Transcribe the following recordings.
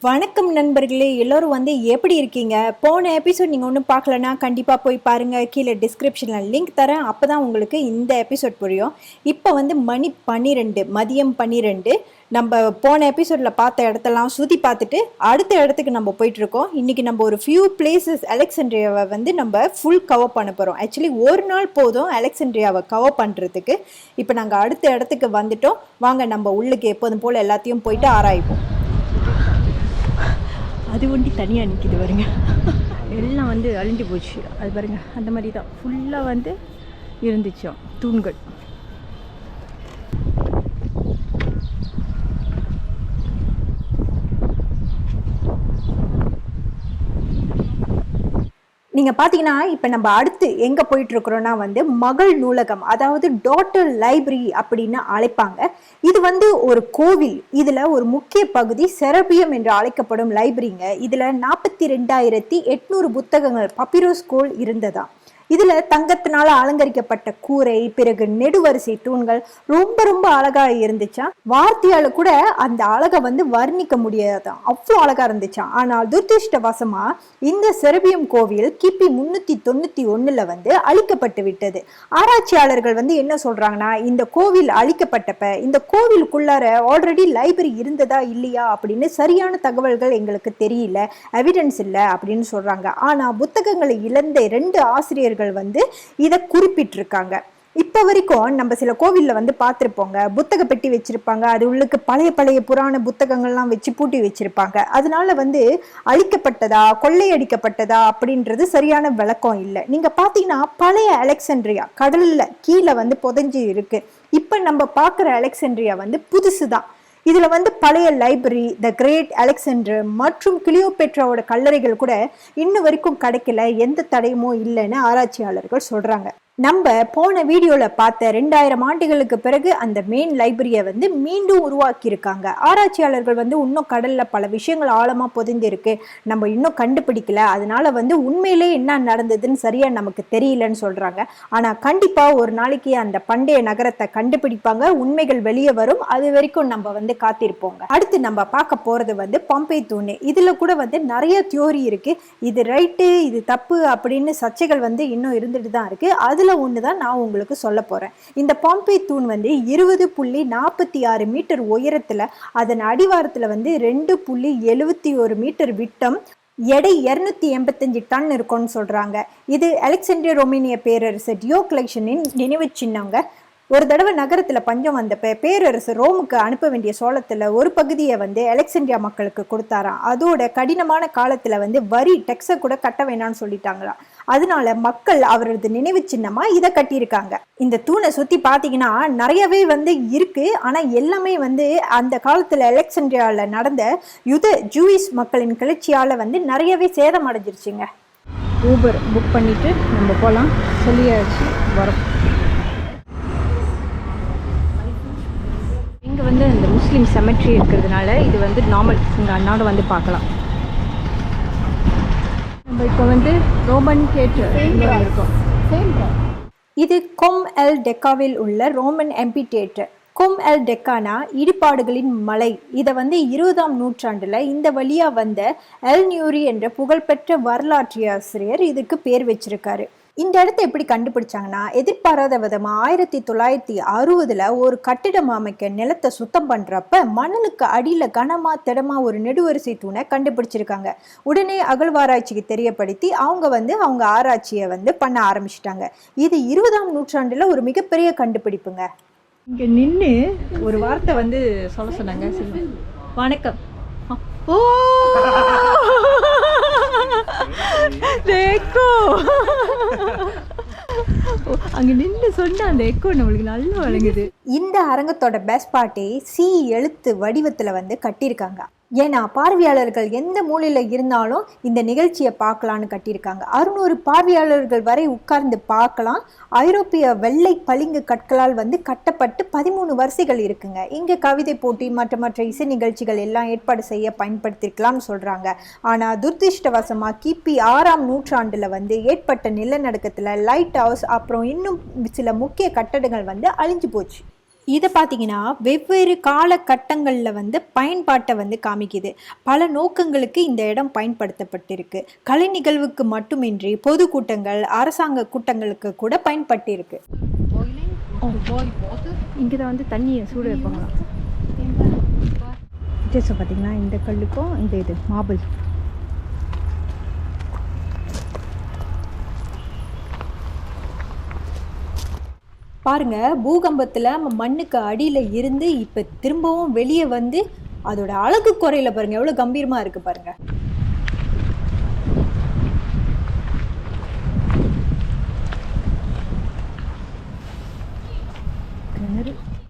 வணக்கம் நண்பர்களே, எல்லோரும் எப்படி இருக்கீங்க? போன எபிசோட் நீங்கள் ஒன்றும் பார்க்கலன்னா கண்டிப்பாக போய் பாருங்கள். கீழே டிஸ்கிரிப்ஷனில் லிங்க் தரேன். அப்போ தான் உங்களுக்கு இந்த எபிசோட் புரியும். இப்போ மணி 12, மதியம் 12. நம்ம போன எபிசோடில் பார்த்த இடத்தெல்லாம் சுற்றி பார்த்துட்டு அடுத்த இடத்துக்கு நம்ம போயிட்டுருக்கோம். இன்றைக்கி நம்ம ஒரு ஃபியூ பிளேசஸ் அலெக்சாண்ட்ரியாவை நம்ம ஃபுல் கவர் பண்ண போகிறோம். ஆக்சுவலி ஒரு நாள் போதும் அலெக்சாண்ட்ரியாவை கவர் பண்ணுறதுக்கு. இப்போ நாங்கள் அடுத்த இடத்துக்கு வந்துட்டோம். வாங்க நம்ம உள்ளுக்கு எப்போதும் போல் எல்லாத்தையும் போயிட்டு ஆராய்வோம். அது ஒண்டி தனியாக நிற்கிது பாருங்க. எல்லாம் அழிஞ்சு போச்சு. அது பாருங்க, அந்த மாதிரி தான் ஃபுல்லாக இருந்துச்சோம் தூண்கள். நீங்கள் பார்த்தீங்கன்னா இப்போ நம்ம அடுத்து எங்கே போயிட்டுருக்குறோன்னா மகள் நூலகம், அதாவது டாட்டர் லைப்ரரி அப்படின்னு அழைப்பாங்க. இது ஒரு கோவில். இதில் ஒரு முக்கிய பகுதி செரபியம் என்று அழைக்கப்படும் லைப்ரரிங்க. இதில் 42,800 புத்தகங்கள் பப்பிரோஸ் கோல் இருந்ததா. இதில் தங்கத்தினால அலங்கரிக்கப்பட்ட கூரை, பிறகு நெடுவரிசை தூண்கள் ரொம்ப ரொம்ப அழகாக இருந்துச்சா. வார்த்தையால் கூட அந்த அழகை வர்ணிக்க முடியாதான், அவ்வளோ அழகாக இருந்துச்சான். ஆனால் துரதிருஷ்டவசமா இந்த செரபியம் கோவில் கிபி 391 அழிக்கப்பட்டு விட்டது. ஆராய்ச்சியாளர்கள் என்ன சொல்றாங்கன்னா, இந்த கோவில் அழிக்கப்பட்டப்ப இந்த கோவிலுக்குள்ளார ஆல்ரெடி லைப்ரரி இருந்ததா இல்லையா அப்படின்னு சரியான தகவல்கள் எங்களுக்கு தெரியல, எவிடன்ஸ் இல்லை அப்படின்னு சொல்றாங்க. ஆனா புத்தகங்களை இழந்த 2 ஆசிரியர்கள் இதை குறிப்பிட்டிருக்காங்க. இப்ப வரைக்கும் நம்ம சில கோவில்ல பார்த்திருப்போங்க, புத்தக பெட்டி வச்சிருப்பாங்க. அது உள்ளுக்கு பழைய பழைய புராண புத்தகங்கள்லாம் வச்சு பூட்டி வச்சிருப்பாங்க. அதனால அழிக்கப்பட்டதா கொள்ளையடிக்கப்பட்டதா அப்படின்றது சரியான விளக்கம் இல்லை. நீங்க பாத்தீங்கன்னா பழைய அலெக்சாண்ட்ரியா கடல்ல கீழே புதைஞ்சு இருக்கு. இப்ப நம்ம பாக்குற அலெக்சாண்ட்ரியா புதுசுதான். இதுல பழைய லைப்ரரி, த கிரேட் அலெக்சாண்டர் மற்றும் கிளியோபேட்ராவோட கல்லறைகள் கூட இன்னும் வரைக்கும் கிடைக்கல, எந்த தடையுமோ இல்லைன்னு ஆராய்ச்சியாளர்கள் சொல்றாங்க. நம்ம போன வீடியோல பார்த்த 2000 ஆண்டுகளுக்கு பிறகு அந்த மெயின் லைப்ரரியை மீண்டும் உருவாக்கி இருக்காங்க. ஆராய்ச்சியாளர்கள் இன்னும் கடல்ல பல விஷயங்கள் ஆழமா புதைந்து இருக்கு, நம்ம இன்னும் கண்டுபிடிக்கல. அதனால உண்மையிலே என்ன நடந்ததுன்னு சரியா நமக்கு தெரியலன்னு சொல்றாங்க. ஆனா கண்டிப்பா ஒரு நாளைக்கு அந்த பண்டைய நகரத்தை கண்டுபிடிப்பாங்க, உண்மைகள் வெளியே வரும். அது வரைக்கும் நம்ம காத்திருப்போங்க. அடுத்து நம்ம பார்க்க போறது பாம்பே தூண். இதுல கூட நிறைய தியோரி இருக்கு. இது ரைட்டு, இது தப்பு அப்படின்னு சர்ச்சைகள் இன்னும் இருந்துட்டு தான் இருக்கு. அதுல ஒண்ணுதான் நான் உங்களுக்கு சொல்ல போறேன். இந்த பாம்பே தூண் 20.46 மீட்டர் உயரத்துல, அதன் அடிவாரத்துல 2.71 மீட்டர் விட்டம், எடை 285 டன் இருக்கும்னு சொல்றாங்க. இது அலெக்சாண்ட்ரியா ரோமானிய பேரரசு டியோக்லெஷனின் நினைவு சின்னங்க. ஒரு தடவை நகரத்துல பஞ்சம் வந்தப்ப பேரரசு ரோமுக்கு அனுப்ப வேண்டிய சோளத்துல ஒரு பகுதியை அலெக்சாண்ட்ரியா மக்களுக்கு கொடுத்தாராம். அதோட கடினமான காலத்துல வரி டெக்ஸ கூட கட்ட வேணாம்னு சொல்லிட்டாங்களாம். அதனால மக்கள் அவரது நினைவு சின்னமா இதை கட்டியிருக்காங்க. இந்த தூணை சுத்தி பாத்தீங்கன்னா நிறையவே இருக்கு. ஆனா எல்லாமே அந்த காலத்துல அலெக்சாண்ட்ரியால நடந்த ஜூயிஷ் மக்களின் கிளர்ச்சியால நிறையவே சேதம் அடைஞ்சிருச்சுங்க. ஊபர் புக் பண்ணிட்டு நம்ம போலாம் சொல்லியாச்சு, வரோம். இங்கே இந்த முஸ்லீம் செமெட்ரி இருக்கிறதுனால இது நார்மல், இங்கே அன்னாட பார்க்கலாம். நம்ம இப்போ ரோமன் தியேட்டர் இருக்கோம். இது கொம் எல் டெக்காவில் உள்ள ரோமன் எம்பி தியேட்டர். கொம் எல் டெக்கானா இடிபாடுகளின் மலை. இதை 20ஆம் நூற்றாண்டுல இந்த வழியா வந்த எல் நியூரி என்ற புகழ்பெற்ற வரலாற்றாசிரியர் இதுக்கு பேர் வச்சிருக்காரு. இந்த இடத்த எப்படி கண்டுபிடிச்சாங்கன்னா, எதிர்பாராத விதமா 1960 ஒரு கட்டிடம் அமைக்க நிலத்தை சுத்தம் பண்றப்ப மணலுக்கு அடியில கனமா திடமா ஒரு நெடுவரிசை தூணை கண்டுபிடிச்சிருக்காங்க. உடனே அகழ்வாராய்ச்சிக்கு தெரியப்படுத்தி அவங்க ஆராய்ச்சியை பண்ண ஆரம்பிச்சிட்டாங்க. இது 20ஆம் நூற்றாண்டுல ஒரு மிகப்பெரிய கண்டுபிடிப்புங்க. இங்க நின்று ஒரு வார்த்தை சொல்ல சொன்னாங்க. வணக்கம். ஓ அங்க நின்று சொன்ன அந்த எக்கோ நம்மளுக்கு நல்லா வழங்குது. இந்த அரங்கத்தோட பெஸ்ட் பார்ட்டே சி எழுத்து வடிவத்துல கட்டியிருக்காங்க. ஏன்னா பார்வையாளர்கள் எந்த மூலையில இருந்தாலும் இந்த நிகழ்ச்சியை பார்க்கலான்னு கட்டியிருக்காங்க. 600 பார்வையாளர்கள் வரை உட்கார்ந்து பார்க்கலாம். ஐரோப்பிய வெள்ளை பளிங்கு கற்களால் கட்டப்பட்டு 13 வரிசைகள் இருக்குங்க. இங்க கவிதை போட்டி மற்ற இசை நிகழ்ச்சிகள் எல்லாம் ஏற்பாடு செய்ய பயன்படுத்திருக்கலாம்னு சொல்றாங்க. ஆனா துரதிருஷ்டவசமா கிபி 6ஆம் நூற்றாண்டுல ஏற்பட்ட நிலநடுக்கத்துல லைட் ஹவுஸ் அப்புறம் இன்னும் சில முக்கிய கட்டடங்கள் அழிஞ்சு போச்சு. இதை பார்த்தீங்கன்னா வெவ்வேறு காலகட்டங்களில் வந்து பயன்பாட்டை வந்து காமிக்குது. பல நோக்கங்களுக்கு இந்த இடம் பயன்படுத்தப்பட்டிருக்கு. கலை நிகழ்வுக்கு மட்டுமின்றி பொதுக்கூட்டங்கள், அரசாங்க கூட்டங்களுக்கு கூட பயன்பட்டிருக்கு. இங்கே தான் வந்து தண்ணியை சூடு வைப்பாங்களாம். வித்தியாசம் பார்த்தீங்கன்னா இந்த கல்லுக்கும் இந்த இது மார்பிள். பாருங்க, பூகம்பத்தில் மண்ணுக்கு அடியில் இருந்து இப்போ திரும்பவும் வெளியே வந்து அதோட அழகு குறையில பாருங்க, எவ்வளோ கம்பீரமாக இருக்கு பாருங்க.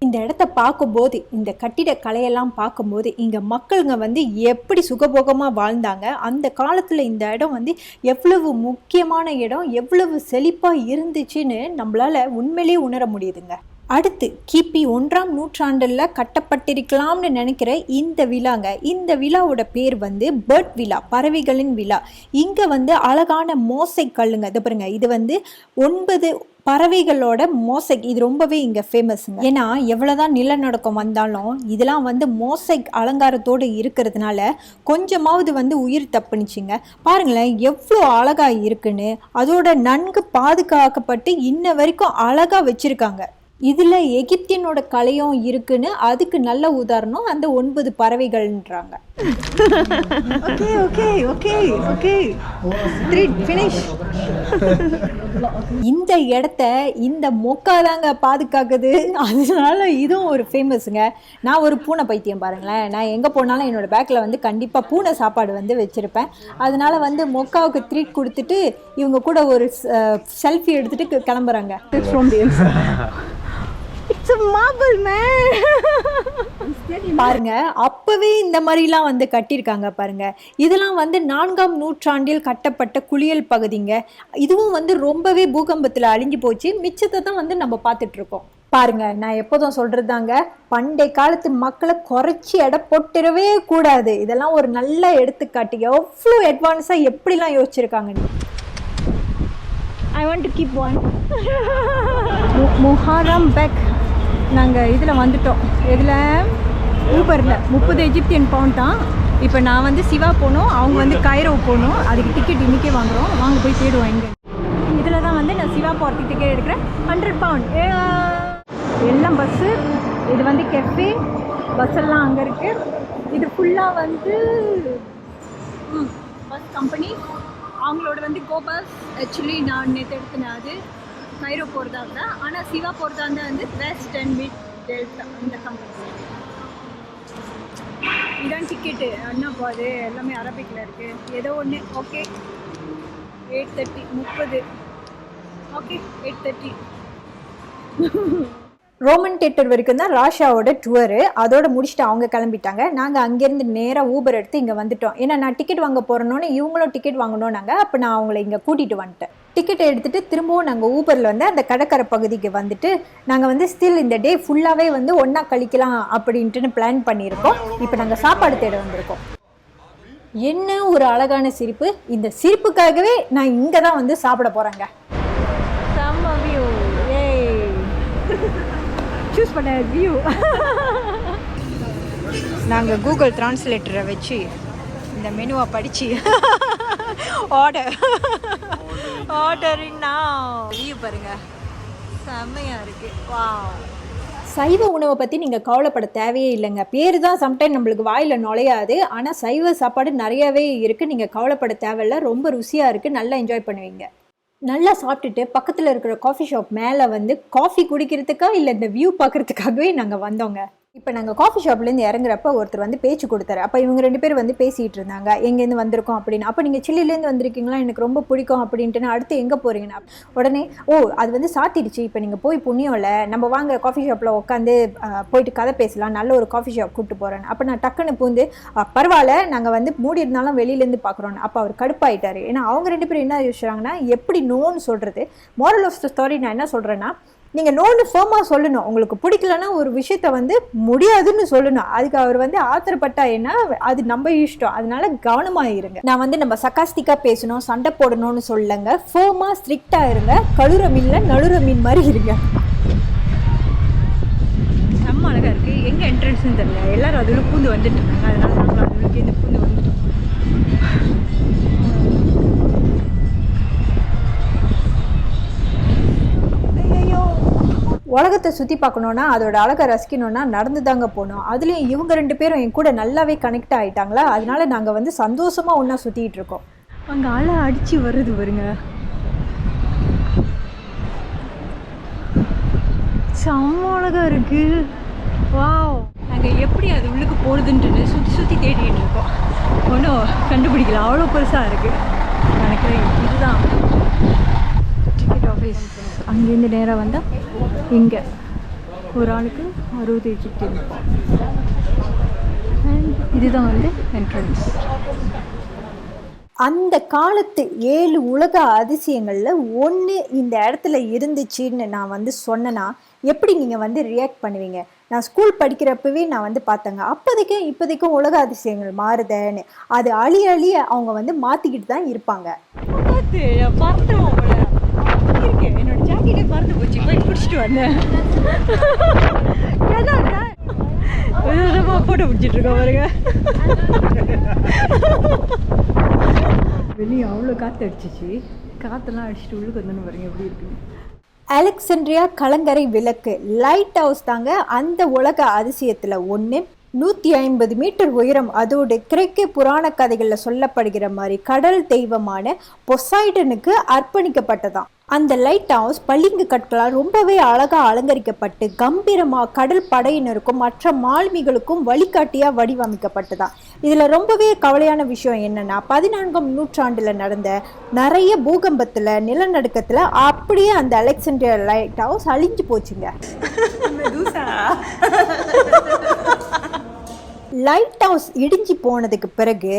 இந்த இடத்த பார்க்கும்போது, இந்த கட்டிட கலையெல்லாம் பார்க்கும்போது இங்கே மக்களுங்க வந்து எப்படி சுகபோகமாக வாழ்ந்தாங்க, அந்த காலத்தில் இந்த இடம் வந்து எவ்வளவு முக்கியமான இடம், எவ்வளவு செழிப்பாக இருந்துச்சுன்னு நம்மளால் உண்மையிலேயே உணர முடியுதுங்க. அடுத்து கிபி 1ஆம் நூற்றாண்டில் கட்டப்பட்டிருக்கலாம்னு நினைக்கிற இந்த விழாங்க. இந்த விழாவோட பேர் வந்து பேர்ட் விழா, பறவைகளின் விழா. இங்கே வந்து அழகான மோசைக் கல்லுங்க. இது பாருங்க, இது வந்து 9 பறவைகளோட மோசைக். இது ரொம்பவே இங்கே ஃபேமஸுங்க. ஏன்னா எவ்வளோதான் நிலநடுக்கம் வந்தாலும் இதெல்லாம் வந்து மோசைக் அலங்காரத்தோடு இருக்கிறதுனால கொஞ்சமாவது வந்து உயிர் தப்புனுச்சுங்க. பாருங்களேன் எவ்வளோ அழகாக இருக்குன்னு. அதோட நன்கு பாதுகாக்கப்பட்டு இன்ன வரைக்கும் அழகாக வச்சுருக்காங்க. இதில் எகிப்தியனோட கலையும் இருக்குன்னு அதுக்கு நல்ல உதாரணம் அந்த 9 பறவைகள்ன்றாங்க. Okay okay okay okay finish. இந்த இடத்த இந்த மொக்காதாங்க பாதுகாக்குது. அதனால இதுவும் ஒரு ஃபேமஸுங்க. நான் ஒரு பூனை பைத்தியம் பாருங்களேன். நான் எங்கே போனாலும் என்னோடய பேக்கில் வந்து கண்டிப்பாக பூனை சாப்பாடு வந்து வச்சுருப்பேன். அதனால வந்து மொக்காவுக்கு ட்ரீட் கொடுத்துட்டு இவங்க கூட ஒரு செல்ஃபி எடுத்துகிட்டு கிளம்புறாங்க. பாருங்க, அப்பவே இந்த மாதிரிலாம் வந்து கட்டியிருக்காங்க பாருங்க. இதெல்லாம் வந்து 4ஆம் நூற்றாண்டில் கட்டப்பட்ட குளியல் பகுதிங்க. இதுவும் வந்து ரொம்பவே பூகம்பத்தில் அழிஞ்சு போச்சு. மிச்சத்தை தான் வந்து நம்ம பார்த்துட்டு இருக்கோம். பாருங்க, நான் எப்போதும் சொல்றது தாங்க, பண்டைய காலத்து மக்களை குறைச்சி எடை போட்டுறவே கூடாது. இதெல்லாம் ஒரு நல்ல எடுத்துக்காட்டு. எவ்வளோ அட்வான்ஸாக எப்படிலாம் யோசிச்சிருக்காங்க. I want to keep one. முஹர்ரம் பேக். நாங்கள் இதில் வந்துட்டோம். இதில் ஊபரில் 30 எஜிப்தியன் பவுண்ட் தான். இப்போ நான் வந்து சிவா போகணும், அவங்க வந்து கைரோ போகணும். அதுக்கு டிக்கெட் இன்றைக்கே வாங்குகிறோம். வாங்க போய் தேடுவோம் எங்கே. இதில் தான் வந்து நான் சிவா போகிறதுக்கு டிக்கெட் எடுக்கிறேன். 100 பவுண்ட் எல்லாம் பஸ்ஸு. இது வந்து கெஃபே, பஸ்ஸெல்லாம் அங்கே இருக்குது. இது ஃபுல்லாக வந்து பஸ் கம்பெனி. அவங்களோட வந்து கோ பஸ். ஆக்சுவலி நான் நேற்று எடுத்துனேன் அது கைரோ போகிறதா இருந்தால். ஆனால் சிவா போகிறதா இருந்தால் வந்து வெஸ்ட் அண்ட் மிட் டெல்டா இந்த கம்பெனி. இதான் டிக்கெட்டு. என்ன போகுது எல்லாமே அரபிக்கில் இருக்குது. ஏதோ ஒன்று. ஓகே 8:30 30. ஓகே 8:30. ரோமன் தியேட்டர் வரைக்கும் தான் ராஷாவோட டூரு. அதோட முடிச்சுட்டு அவங்க கிளம்பிட்டாங்க. நாங்கள் அங்கேருந்து நேராக ஊபர் எடுத்து இங்கே வந்துட்டோம். ஏன்னா நான் டிக்கெட் வாங்க போகிறோன்னு இவங்களும் டிக்கெட் வாங்கணும். நாங்கள் அப்போ நான் அவங்கள இங்கே கூட்டிகிட்டு வந்துட்டேன். டிக்கெட்டை எடுத்துகிட்டு திரும்பவும் நாங்கள் ஊபரில் வந்து அந்த கடற்கரை பகுதிக்கு வந்துட்டு நாங்கள் வந்து ஸ்டில் இந்த டே ஃபுல்லாகவே வந்து ஒன்றா கழிக்கலாம் அப்படின்ட்டுன்னு பிளான் பண்ணியிருக்கோம். இப்போ நாங்கள் சாப்பாடு தேட வந்திருக்கோம். என்ன ஒரு அழகான சிரிப்பு. இந்த சிரிப்புக்காகவே நான் இங்கே தான் வந்து சாப்பிட போகிறேங்க. சூஸ் பண்ண வியூ. நாங்கள் கூகுள் டிரான்ஸ்லேட்டரை வச்சு இந்த மெனுவை படித்து ஆர்டரிங்னா வியூ பாருங்க, செம்மையாக இருக்குது. வா, சைவ உணவை பற்றி நீங்கள் கவலைப்பட தேவையே இல்லைங்க. பேர் தான் சம்டைம் நம்மளுக்கு வாயில் நுழையாது. ஆனால் சைவ சாப்பாடு நிறையாவே இருக்குது. நீங்கள் கவலைப்பட தேவையில்லை. ரொம்ப ருசியாக இருக்குது. நல்லா என்ஜாய் பண்ணுவீங்க. நல்லா சாப்பிட்டுட்டு பக்கத்தில் இருக்கிற காஃபி ஷாப் மேலே வந்து காஃபி குடிக்கிறதுக்கா இல்லை இந்த வியூ பார்க்குறதுக்காகவே நாங்கள் வந்தோங்க. இப்போ நாங்கள் காஃபி ஷாப்லேருந்து இறங்குறப்ப ஒருத்தர் வந்து பேச்சு கொடுத்தாரு. அப்போ இவங்க 2 பேர் வந்து பேசிகிட்டு இருந்தாங்க, எங்கேருந்து வந்திருக்கோம் அப்படின்னு. அப்போ நீங்கள் சில்லிலேருந்து வந்திருக்கீங்களா, எனக்கு ரொம்ப பிடிக்கும் அப்படின்ட்டுன்னு. அடுத்து எங்கே போகிறீங்கன்னா உடனே அது வந்து சாத்திடுச்சு, இப்போ நீங்கள் போய் புண்ணியம் இல்லை, நம்ம வாங்க காஃபி ஷாப்பில் உட்காந்து போயிட்டு கதை பேசலாம், நல்ல ஒரு காஃபி ஷாப் கூப்பிட்டு போகிறேன்னு. அப்போ நான் டக்குன்னு பூந்து பரவாயில்ல நாங்கள் வந்து மூடி இருந்தாலும் வெளியிலேருந்து பார்க்குறோன்னு. அப்போ அவர் கடுப்பாயிட்டார். ஏன்னா அவங்க 2 பேரும் என்ன யோசிச்சாங்கன்னா, எப்படி நோன்னு சொல்கிறது. மாரல் ஆஃப் த ஸ்டோரி நான் என்ன சொல்கிறேன்னா, நீங்கள் நோன்னு ஃபேமாக சொல்லணும். உங்களுக்கு பிடிக்கலன்னா ஒரு விஷயத்த வந்து முடியாதுன்னு சொல்லணும். அதுக்கு அவர் வந்து ஆத்திரப்பட்டா என்ன, அது நம்ம இஷ்டம். அதனால கவனமாக இருங்க. நான் வந்து நம்ம சக்காஸ்டிக்காக பேசணும், சண்டை போடணும்னு சொல்லலைங்க. ஃபேமாக ஸ்ட்ரிக்டாக இருங்க. கழுற மீனில் நழுற மீன் மாதிரி இருங்க. இருக்குது. எங்கே என்ட்ரன்ஸ்னு தெரியல. எல்லோரும் அதில் பூந்து வந்துட்டு இருந்தாங்க. அதனால நாங்களும் அதுக்கு இந்த பூந்து வந்துட்டோம். உலகத்தை சுற்றி பார்க்கணுன்னா அதோட அழகை ரசிக்கணுன்னா நடந்து தாங்க போனோம். அதுலேயும் இவங்க 2 பேரும் என் கூட நல்லாவே கனெக்ட் ஆகிட்டாங்களா. அதனால நாங்கள் வந்து சந்தோஷமாக ஒன்றா சுற்றிக்கிட்டு இருக்கோம். அங்கே அலை அடித்து வருது பாருங்க. செம்ம அழகா இருக்குது. வாவ், நாங்கள் எப்படி அது உள்ளுக்கு போகிறதுன்ட்டு சுற்றி தேடிட்டு இருக்கோம். ஒன்றும் கண்டுபிடிக்கல. அவ்வளோ பெருசாக இருக்குது. எனக்கு இதுதான் டிக்கெட் ஆஃபீஸ். அங்கேருந்து நேராக வந்தால் இங்கே ஒரு ஆளுக்கு 60 டிக்கெட் இருப்போம். இதுதான் வந்து என்ட்ரன்ஸ். அந்த காலத்து 7 உலக அதிசயங்களில் ஒன்று இந்த இடத்துல இருந்துச்சுன்னு நான் வந்து சொன்னேன்னா எப்படி நீங்கள் வந்து ரியாக்ட் பண்ணுவீங்க? நான் ஸ்கூல் படிக்கிறப்பவே நான் வந்து பார்த்தேங்க. அப்போதைக்கும் இப்போதைக்கும் உலக அதிசயங்கள் மாறுதேன்னு. அது அழிய அவங்க வந்து மாற்றிக்கிட்டு தான் இருப்பாங்க. என்னோட ஜாக்கெட்டே பறந்து போச்சு. போய் பிடிச்சிட்டு வந்தேன். போட்டோ பிடிச்சிட்டு இருக்கோம் பாருங்க. வெளியே அவ்வளோ காற்று அடிச்சிச்சு. காற்றெல்லாம் அடிச்சுட்டு உள்ளுக்கு வந்தோன்னு பாருங்க எப்படி இருக்குன்னு. அலெக்சாண்ட்ரியா கலங்கரை விளக்கு லைட் ஹவுஸ் தாங்க அந்த உலக அதிசயத்தில் ஒன்று. 150 மீட்டர் உயரம். அதோடு கிரேக்க புராண கதைகளில் சொல்லப்படுகிற மாதிரி கடல் தெய்வமான பொசைடனுக்கு அர்ப்பணிக்கப்பட்டதாம். அந்த லைட் ஹவுஸ் பளிங்கு கற்களால் ரொம்பவே அழகா அலங்கரிக்கப்பட்டு கம்பீரமாக கடல் படையினருக்கும் மற்ற மாலுமிகளுக்கும் வழிகாட்டியாக வடிவமைக்கப்பட்டதான். இதில் ரொம்பவே கவலையான விஷயம் என்னன்னா 14ஆம் நூற்றாண்டில் நடந்த நிறைய பூகம்பத்தில் நிலநடுக்கத்தில் அப்படியே அந்த அலெக்சாண்ட்ரியா லைட் ஹவுஸ் அழிஞ்சு போச்சுங்க. லைட் ஹவுஸ் இடிஞ்சு போனதுக்கு பிறகு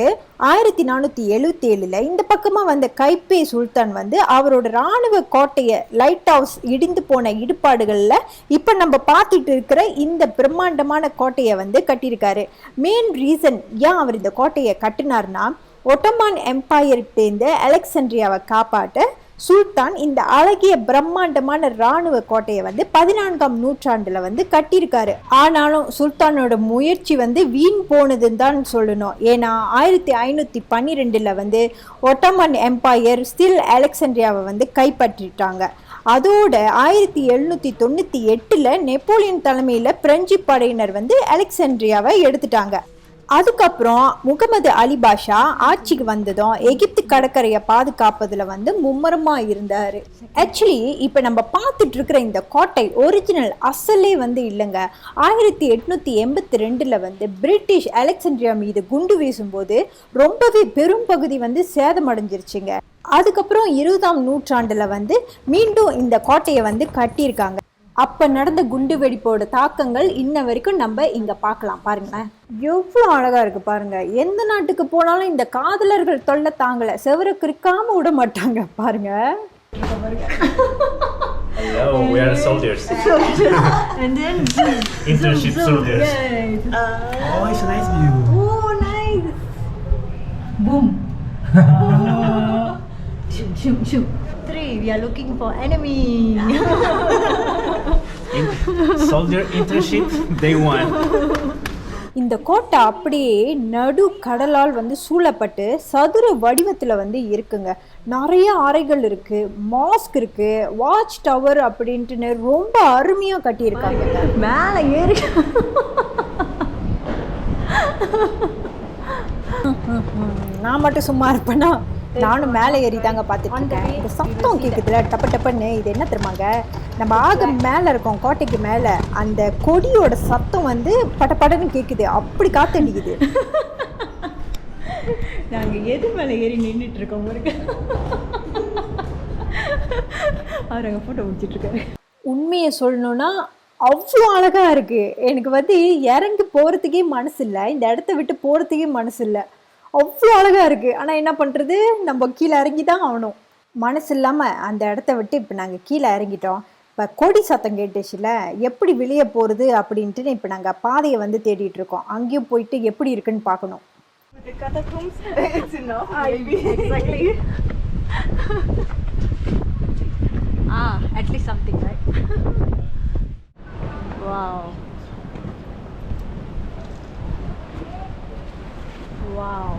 1477 இந்த பக்கமாக வந்த கைப்பே சுல்தான் வந்து அவரோட இராணுவ கோட்டையை லைட் ஹவுஸ் இடிந்து போன இடுபாடுகளில் இப்போ நம்ம பார்த்துட்டு இருக்கிற இந்த பிரம்மாண்டமான கோட்டையை வந்து கட்டியிருக்காரு. மெயின் ரீசன் ஏன் அவர் இந்த கோட்டையை கட்டினார்னா ஒட்டோமான் எம்பையர்கிட்டேருந்து அலெக்சாண்ட்ரியாவை காப்பாற்ற சுல்தான் இந்த அழகிய பிரம்மாண்டமான இராணுவ கோட்டையை வந்து 14ஆம் நூற்றாண்டுல வந்து கட்டியிருக்காரு. ஆனாலும் சுல்தானோட முயற்சி வந்து வீண் போனதுன்னு தான் சொல்லணும். ஏன்னா 1512 வந்து ஒட்டோமன் எம்பையர் ஸ்டில் அலெக்சாண்ட்ரியாவை வந்து கைப்பற்றிட்டாங்க. அதோட 1798 நெப்போலியன் தலைமையில் பிரெஞ்சு படையினர் வந்து அலெக்சாண்ட்ரியாவை எடுத்துட்டாங்க. அதுக்கப்புறம் முகமது அலி பாஷா ஆட்சிக்கு வந்ததும் எகிப்து கடற்கரையை பாதுகாப்பதில் வந்து மும்முரமாக இருந்தார். ஆக்சுவலி இப்போ நம்ம பார்த்துட்டு இருக்கிற இந்த கோட்டை ஒரிஜினல் அசலே வந்து இல்லைங்க. 1882 வந்து பிரிட்டிஷ் அலெக்சாண்ட்ரியா மீது குண்டு வீசும்போது ரொம்பவே பெரும் பகுதி வந்து சேதமடைஞ்சிருச்சுங்க. அதுக்கப்புறம் 20ஆம் நூற்றாண்டில் வந்து மீண்டும் இந்த கோட்டையை வந்து கட்டியிருக்காங்க. அப்போ நடந்த குண்டு வெடிப்போட தாக்கங்கள் இன்ன வரைக்கும் நம்ம இங்கே பார்க்கலாம். பாருங்களேன் எவ்வளோ அழகாக இருக்குது பாருங்கள். எந்த நாட்டுக்கு போனாலும் இந்த காதலர்கள் தொல்லை தாங்கலை. செவரை கிறுக்காம விட மாட்டாங்க பாருங்க. Hello, we are soldiers. And then internship soldiers. Oh, it's a nice view. Oh, nice. Boom. Shoom, shoom, shoom. 3, we are looking for enemy. Soldier internship day 1. இந்த கோட்டை அப்படியே நடு கடலால் வந்து சூழப்பட்டு சதுர வடிவத்தில் வந்து இருக்குங்க. நிறைய அறைகள் இருக்கு, மாஸ்க் இருக்கு, வாட்ச் டவர் அப்படின்ட்டு ரொம்ப அருமையாக கட்டியிருக்காங்க. மேலே ஏறி நான் மட்டும் சும்மா இருப்பேன்னா நானும் மேலே ஏறி தாங்க பார்த்துட்டு இந்த சத்தம் கேட்குதுல டப்ப டப்பன்னு. இது என்ன தெரியுமாங்க, நம்ம ஆக மேலே இருக்கோம் கோட்டைக்கு மேலே, அந்த கொடியோட சத்தம் வந்து படப்படன்னு கேட்குது. அப்படி காத்தடிக்குது. நாங்கள் எது மேலே ஏறி நின்றுட்டு இருக்கோம் பாருங்க. அவர் அங்கே ஃபோட்டோ முடிச்சிட்ருக்காரு. உண்மையை சொல்லணுன்னா அவ்வளோ அழகாக இருக்குது. எனக்கு வந்து இறங்கி போகிறதுக்கே மனசு இல்லை, இந்த இடத்த விட்டு போகிறதுக்கே மனசு இல்லை. அவ்வளோ அழகாக இருக்குது. ஆனால் என்ன பண்ணுறது, நம்ம கீழே இறங்கி தான் ஆகணும். மனசு இல்லாமல் அந்த இடத்த விட்டு இப்போ நாங்கள் கீழே இறங்கிட்டோம். இப்போ கொடி சத்தம் கேட்டுச்சுல, எப்படி வெளியே போகிறது அப்படின்ட்டு இப்போ நாங்கள் பாதையை வந்து தேடிட்டு இருக்கோம். அங்கேயும் போயிட்டு எப்படி இருக்குன்னு பார்க்கணும். at least something, right? Wow. Wow.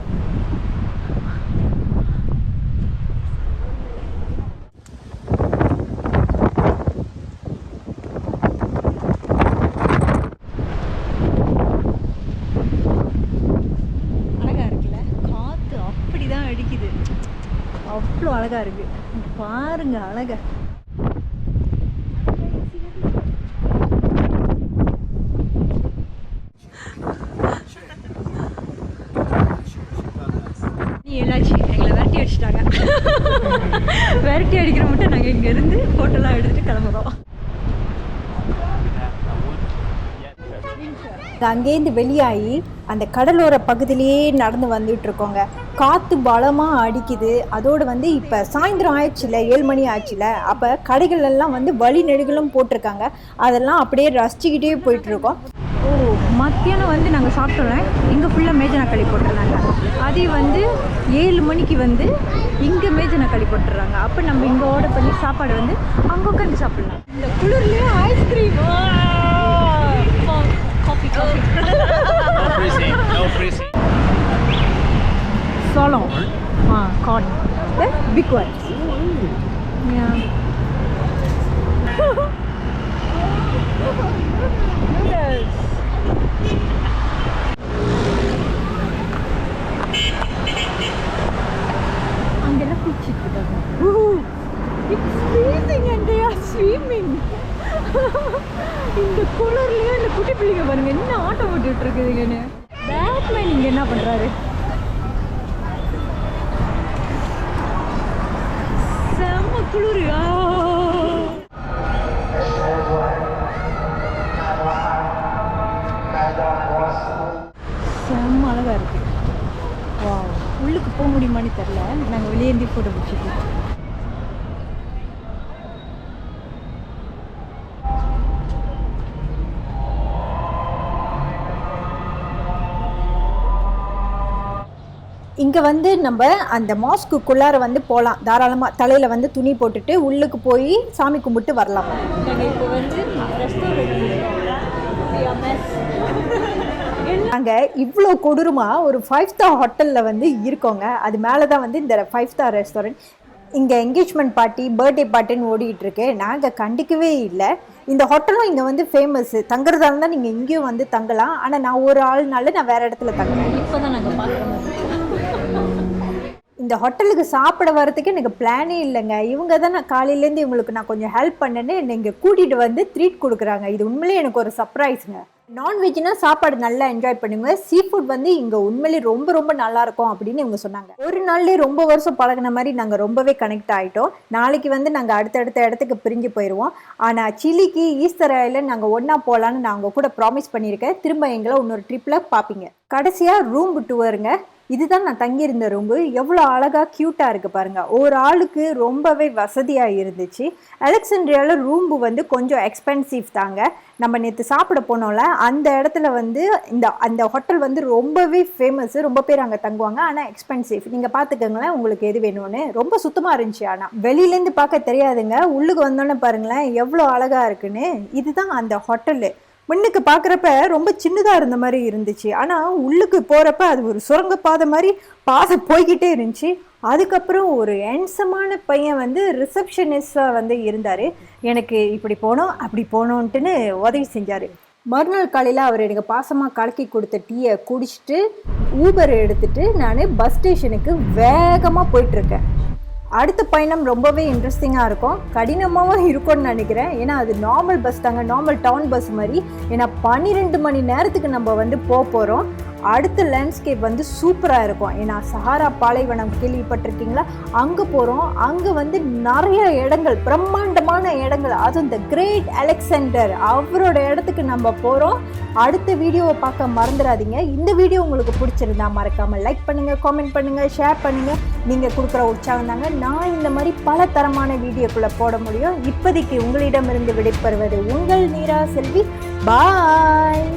அழகா இருக்குல்ல, காத்து அப்படிதான் அடிக்குது, அவ்வளோ அழகா இருக்கு. பாருங்க அழகா. என்னாச்சு, எங்களை விரட்டி அடிச்சிட்டாங்க. விரட்டி அடிக்கிற மட்டும் நாங்கள் இங்கேருந்து ஃபோட்டோலாம் எடுத்துகிட்டு கிளம்புறோம். அங்கேருந்து வெளியாகி அந்த கடலோர பகுதியிலேயே நடந்து வந்துட்டு இருக்கோங்க. காற்று பலமாக அடிக்குது. அதோடு வந்து இப்போ சாயந்தரம் ஆயிடுச்சுல, 7 மணி ஆச்சுல, அப்போ கடைகள் எல்லாம் வந்து வழி நெடுகளும் போட்டிருக்காங்க. அதெல்லாம் அப்படியே ரசிச்சுக்கிட்டே போயிட்டுருக்கோம். ஓ, மத்தியானம் வந்து நாங்கள் சாப்பிட்டோம். இங்கே ஃபுல்லாக மேஜனாக்களி போட்டுருந்தாங்க. அதே வந்து 7 மணிக்கு வந்து இங்கே மேஜனாக்களி போட்டுடுறாங்க. அப்போ நம்ம இங்கே ஆர்டர் பண்ணி சாப்பாடு வந்து அங்கே உட்காந்து சாப்பிட்லாம். இந்த குளிர்லேயே ice cream, coffee coffee No freezing. சோளம், கார்ன், பிக் ஒன். அங்கெல்லாம் குளிச்சுட்டு இருக்காங்க. It's freezing and they are swimming. இந்த குளிர்லயே இந்த குட்டி பிள்ளைங்க பாருங்க என்ன ஆட்டம் போட்டுட்டு இருக்குதுங்கன்னு. பேட்மேன் இங்க என்ன பண்றாரு? செம்ம குளிரா. செம்ம அழகா இருக்கு. வாவ், உள்ளுக்கு போக முடியுமான்னு தெரியல. நாங்கள் வெளியேந்தி ஃபோட்டோ பிடிச்சிருக்கோம். இங்கே வந்து நம்ம அந்த மாஸ்க்குள்ளார வந்து போகலாம் தாராளமாக. தலையில் வந்து துணி போட்டுட்டு உள்ளுக்கு போய் சாமி கும்பிட்டு வரலாம். இப்போ வந்து நாங்கள் இவ்வளோ கொடூரமாக ஒரு 5 ஸ்டார் ஹோட்டலில் வந்து இருக்கோங்க. அது மேலே தான் வந்து இந்த 5 ஸ்டார் ரெஸ்டாரண்ட். இங்கே என்கேஜ்மெண்ட் பார்ட்டி, பர்த்டே பார்ட்டின்னு ஓடிட்டு இருக்கு. நாங்கள் கண்டிக்கவே இல்லை. இந்த ஹோட்டலும் இங்கே வந்து ஃபேமஸ். தங்குறதா இருந்தால் நீங்கள் இங்கேயும் வந்து தங்கலாம். ஆனால் நான் ஒரு ஆள்னால நான் வேறு இடத்துல தங்குறேன். இப்போ தான் நாங்கள் பார்க்குறோம். இந்த ஹோட்டலுக்கு சாப்பிட வரதுக்கு எனக்கு பிளானே இல்லைங்க. இவங்க தான் நான் காலையிலேருந்து இவங்களுக்கு நான் கொஞ்சம் ஹெல்ப் பண்ணேன்னு என்னை இங்கே கூட்டிகிட்டு வந்து ட்ரீட் கொடுக்குறாங்க. இது உண்மையிலேயே எனக்கு ஒரு சர்ப்ரைஸுங்க. நான்வெஜ்னா சாப்பாடு நல்லா என்ஜாய் பண்ணுங்க. சீ ஃபுட் வந்து இங்கே உண்மையிலேயே ரொம்ப ரொம்ப நல்லாயிருக்கும் அப்படின்னு இவங்க சொன்னாங்க. ஒரு நாள்லேயே ரொம்ப வருஷம் பழகின மாதிரி நாங்கள் ரொம்பவே கனெக்ட் ஆகிட்டோம். நாளைக்கு வந்து நாங்கள் அடுத்தடுத்த இடத்துக்கு பிரிஞ்சு போயிடுவோம். ஆனால் சிலிக்கு, ஈஸ்டர் ஐலண்ட் நாங்கள் ஒன்றா போகலான்னு நான் அவங்க கூட ப்ராமிஸ் பண்ணியிருக்கேன். திரும்ப எங்களை இன்னொரு ட்ரிப்பில் பார்ப்பீங்க. கடைசியாக ரூம் டூருங்க. இதுதான் நான் தங்கியிருந்த ரூம்பு. எவ்வளோ அழகாக க்யூட்டாக இருக்குது பாருங்கள். ஒரு ஆளுக்கு ரொம்பவே வசதியாக இருந்துச்சு. அலெக்சாண்ட்ரியாவில் ரூம்பு வந்து கொஞ்சம் எக்ஸ்பென்சிவ் தாங்க. நம்ம நேற்று சாப்பிட போனோம்ல, அந்த இடத்துல வந்து அந்த ஹோட்டல் வந்து ரொம்பவே ஃபேமஸ்ஸு. ரொம்ப பேர் அங்கே தங்குவாங்க. ஆனால் எக்ஸ்பென்சிவ். நீங்கள் பார்த்துக்கோங்களேன் உங்களுக்கு எது வேணும்னு. ரொம்ப சுத்தமாக இருந்துச்சு. ஆனால் வெளியிலேருந்து பார்க்க தெரியாதுங்க. உள்ளுக்கு வந்தோன்னே பாருங்களேன் எவ்வளோ அழகாக இருக்குன்னு. இதுதான் அந்த ஹோட்டலு. முன்னுக்கு பார்க்குறப்ப ரொம்ப சின்னதாக இருந்த மாதிரி இருந்துச்சு. ஆனால் உள்ளுக்கு போகிறப்ப அது ஒரு சுரங்கப்பாதை மாதிரி பாதை போய்கிட்டே இருந்துச்சு. அதுக்கப்புறம் ஒரு ஹேண்ட்ஸமான பையன் வந்து ரிசப்ஷனிஸ்டாக வந்து இருந்தார். எனக்கு இப்படி போனோம் அப்படி போனோன்ட்டுன்னு உதவி செஞ்சார். மறுநாள் காலையில் அவர் எனக்கு பாசமாக கலக்கி கொடுத்த டீயை குடிச்சிட்டு ஊபர் எடுத்துகிட்டு நான் பஸ் ஸ்டேஷனுக்கு வேகமாக போயிட்டுருக்கேன். அடுத்த பயணம் ரொம்பவே இன்ட்ரெஸ்டிங்காக இருக்கும். கடினமாகவும் இருக்கும்னு நினைக்கிறேன். ஏன்னா அது நார்மல் பஸ் தாங்க, நார்மல் டவுன் பஸ் மாதிரி. ஏன்னா 12 மணி நேரத்துக்கு நம்ம வந்து போகிறோம். அடுத்த லேண்ட்ஸ்கேப் வந்து சூப்பராக இருக்கும். ஏன்னா சஹாரா பாலைவனம் கேள்விப்பட்டிருக்கீங்களா? அங்கே போகிறோம். அங்கே வந்து நிறைய இடங்கள், பிரம்மாண்டமான இடங்கள், அதுவும் இந்த கிரேட் அலெக்சாண்டர் அவரோட இடத்துக்கு நம்ம போகிறோம். அடுத்த வீடியோவை பார்க்க மறந்துடாதீங்க. இந்த வீடியோ உங்களுக்கு பிடிச்சிருந்தா மறக்காமல் லைக் பண்ணுங்கள், காமெண்ட் பண்ணுங்கள், ஷேர் பண்ணுங்கள். நீங்கள் கொடுக்குற உற்சாகம் தாங்க நான் இந்த மாதிரி பல தரமான வீடியோக்குள்ளே போட முடியும். இப்போதைக்கு உங்களிடமிருந்து விடைபெறுவது உங்கள் நீரா செல்வி. பாய்.